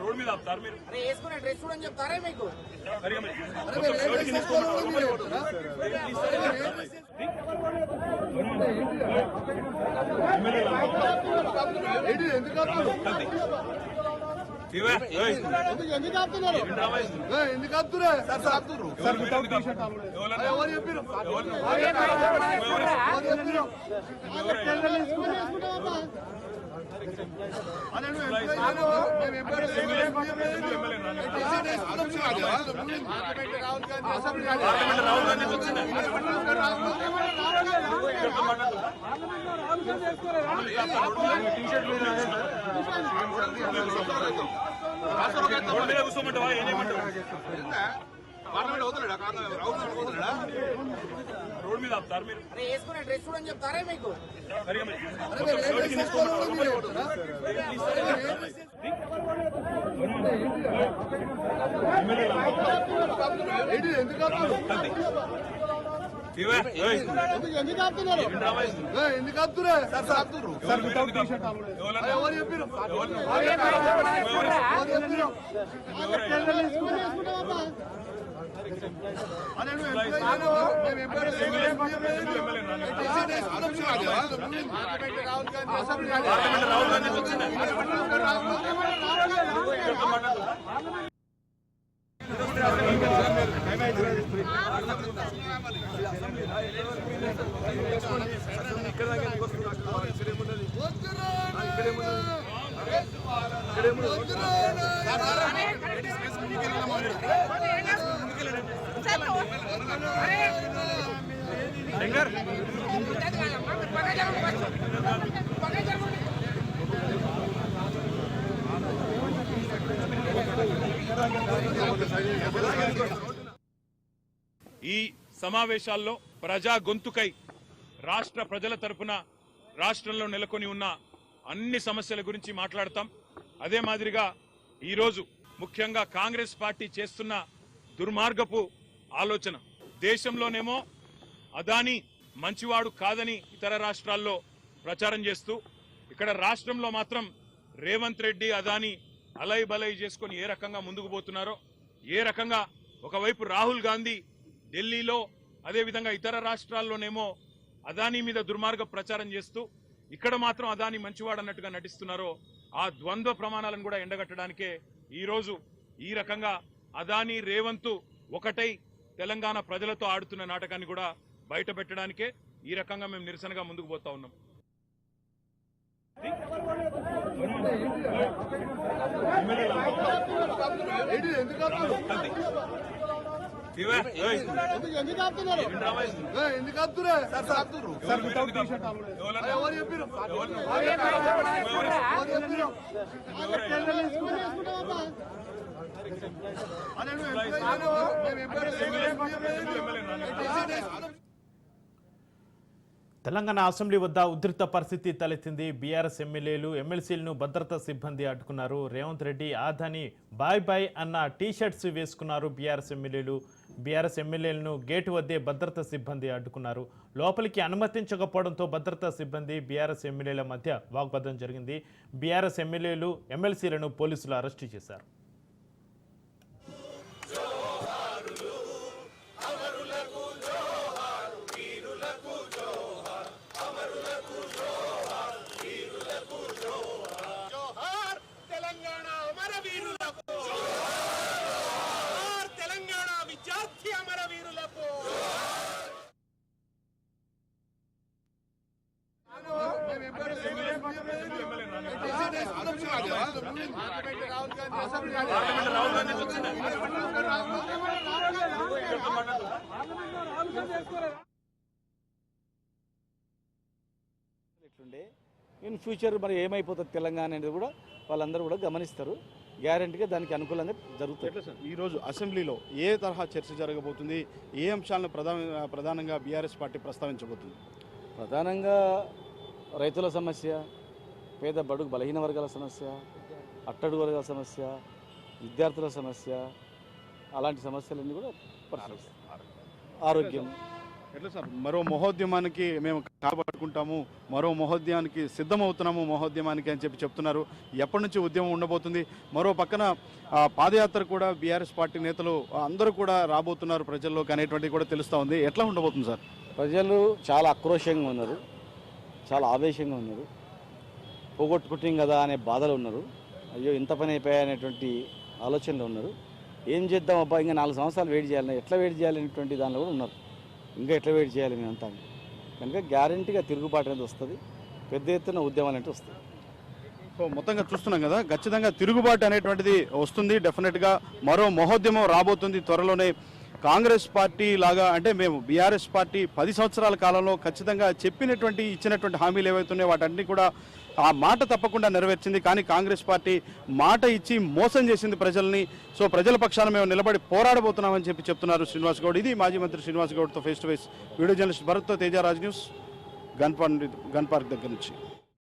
Road మీద ఆపుతారు మీరు వేసుకునే డ్రెస్ చూడని చెప్తారా మీకు ఎందుకు ఆపుతున్నా ఎవరు చెప్పారు రోడ్ మీద కూర్చోమంటావా ఏమంటావు రోడ్ మీద ఆపుతారు మీరు వేసుకునే డ్రెస్ చూడని చెప్తారా మీకు ఎందుకు ఆపుతున్నా ఎవరు చెప్పారు రాహుల్ గాంధీ వచ్చిందా ఈ సమావేశాల్లో ప్రజా గొంతుకై రాష్ట్ర ప్రజల తరపున రాష్ట్రంలో నెలకొని ఉన్న అన్ని సమస్యల గురించి మాట్లాడతాం. అదే మాదిరిగా ఈరోజు ముఖ్యంగా కాంగ్రెస్ పార్టీ చేస్తున్న దుర్మార్గపు ఆలోచన, దేశంలోనేమో అదానీ మంచివాడు కాదని ఇతర రాష్ట్రాల్లో ప్రచారం చేస్తూ ఇక్కడ రాష్ట్రంలో మాత్రం రేవంత్ రెడ్డి అదానీ అలై బలై చేసుకుని ఏ రకంగా ముందుకు పోతున్నారో, ఏ రకంగా ఒకవైపు రాహుల్ గాంధీ ఢిల్లీలో అదేవిధంగా ఇతర రాష్ట్రాల్లోనేమో అదానీ మీద దుర్మార్గ ప్రచారం చేస్తూ ఇక్కడ మాత్రం అదానీ మంచివాడు అన్నట్టుగా నటిస్తున్నారో, ఆ ద్వంద్వ ప్రమాణాలను కూడా ఎండగట్టడానికే ఈరోజు ఈ రకంగా అదానీ రేవంత్ ఒకటై తెలంగాణ ప్రజలతో ఆడుతున్న నాటకాన్ని కూడా బయట పెట్టడానికే ఈ రకంగా మేము నిరసనగా ముందుకు పోతా ఉన్నాం. ఎందుకు ఆపుతున్నా ఎవరు చెప్పారు తెలంగాణ అసెంబ్లీ వద్ద ఉధృత పరిస్థితి తలెత్తింది. బీఆర్ఎస్ ఎమ్మెల్యేలు ఎమ్మెల్సీలను భద్రతా సిబ్బంది అడ్డుకున్నారు. రేవంత్ రెడ్డి ఆదాని బాయ్ బాయ్ అన్న టీషర్ట్స్ వేసుకున్నారు బీఆర్ఎస్ ఎమ్మెల్యేలను గేటు వద్దే భద్రతా సిబ్బంది అడ్డుకున్నారు. లోపలికి అనుమతించకపోవడంతో భద్రతా సిబ్బంది బీఆర్ఎస్ ఎమ్మెల్యేల మధ్య వాగ్వాదం జరిగింది. బీఆర్ఎస్ ఎమ్మెల్యేలు ఎమ్మెల్సీలను పోలీసులు అరెస్టు చేశారు. ఇన్ ఫ్యూచర్ మరి ఏమైపోతుంది తెలంగాణ అనేది కూడా వాళ్ళందరూ కూడా గమనిస్తారు. గ్యారెంటీగా దానికి అనుకూలంగా జరుగుతుంది. సార్ ఈరోజు అసెంబ్లీలో ఏ తరహా చర్చ జరగబోతుంది, ఏ అంశాలను ప్రధానంగా బీఆర్ఎస్ పార్టీ ప్రస్తావించబోతుంది? ప్రధానంగా రైతుల సమస్య, పేద బడుగు బలహీన వర్గాల సమస్య, అట్టడుగు వర్గాల సమస్య, విద్యార్థుల సమస్య, అలాంటి సమస్యలన్నీ కూడా పరిశీలిస్తాం. ఆరోగ్యం ఎట్లా సార్ మరో మహోద్యమానికి మేము కాబట్టుకుంటాము, మరో మహోద్యమానికి సిద్ధమవుతున్నాము మహోద్యమానికి అని చెప్తున్నారు. ఎప్పటి నుంచి ఉద్యమం ఉండబోతుంది? మరో పక్కన పాదయాత్ర కూడా బీఆర్ఎస్ పార్టీ నేతలు అందరూ కూడా రాబోతున్నారు ప్రజల్లోకి అనేటువంటిది కూడా తెలుస్తూ ఉంది. ఎట్లా ఉండబోతుంది సార్? ప్రజలు చాలా ఆక్రోషంగా ఉన్నారు, చాలా ఆవేశంగా ఉన్నారు, పోగొట్టుకుంటాం కదా అనే బాధలు ఉన్నారు. అయ్యో ఇంత పని అయిపోయా అనేటువంటి ఆలోచనలో ఉన్నారు. ఏం చేద్దాం అబ్బా, ఇంకా 4 సంవత్సరాలు వెయిట్ చేయాలి, ఎట్లా వెయిట్ చేయాలనేటువంటి దానిలో కూడా ఉన్నారు. ఇంకా ఎట్లా వెయిట్ చేయాలి మేమంతా కనుక గ్యారంటీగా తిరుగుబాటు అనేది వస్తుంది, పెద్ద ఎత్తున ఉద్యమాలు అంటే వస్తుంది. సో మొత్తంగా చూస్తున్నాం కదా, ఖచ్చితంగా తిరుగుబాటు అనేటువంటిది వస్తుంది. డెఫినెట్గా మరో మహోద్యమం రాబోతుంది త్వరలోనే. కాంగ్రెస్ పార్టీ లాగా అంటే మేము బీఆర్ఎస్ పార్టీ 10 సంవత్సరాల కాలంలో ఖచ్చితంగా ఇచ్చినటువంటి హామీలు ఏవైతున్నాయో వాటన్ని కూడా ఆ మాట తప్పకుండా నెరవేర్చింది. కానీ కాంగ్రెస్ పార్టీ మాట ఇచ్చి మోసం చేసింది ప్రజల్ని. సో ప్రజల పక్షాన మేము నిలబడి పోరాడబోతున్నామని చెప్తున్నారు శ్రీనివాస్ గౌడ్. ఇది మాజీ మంత్రి శ్రీనివాస్ గౌడ్తో face to face video journalist భరత్తో Teja Raj news gun park దగ్గర నుంచి.